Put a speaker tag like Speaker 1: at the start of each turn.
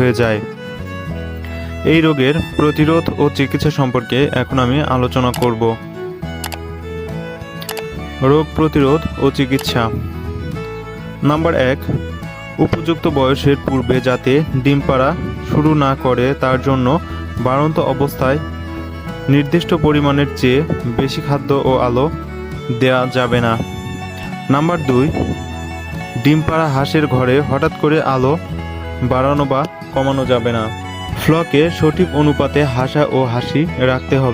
Speaker 1: হয়ে যায়। এই রোগের প্রতিরোধ ও চিকিৎসা সম্পর্কে এখন আমি আলোচনা করব। রোগ প্রতিরোধ ও চিকিৎসা। নাম্বার 1, উপযুক্ত বয়সের পূর্বে যাতে ডিম পাড়া শুরু না করে তার জন্য বাড়ন্ত অবস্থায় নির্দিষ্ট পরিমাণের চেয়ে বেশি খাদ্য ও আলো দেওয়া যাবে না। নাম্বার 2, ডিম পাড়া হাঁসের ঘরে হঠাৎ করে আলো বাড়ানো বা কমানো যাবে না। ফ্লকে সঠিক অনুপাতে হাসা ও হাসি রাখতে হবে।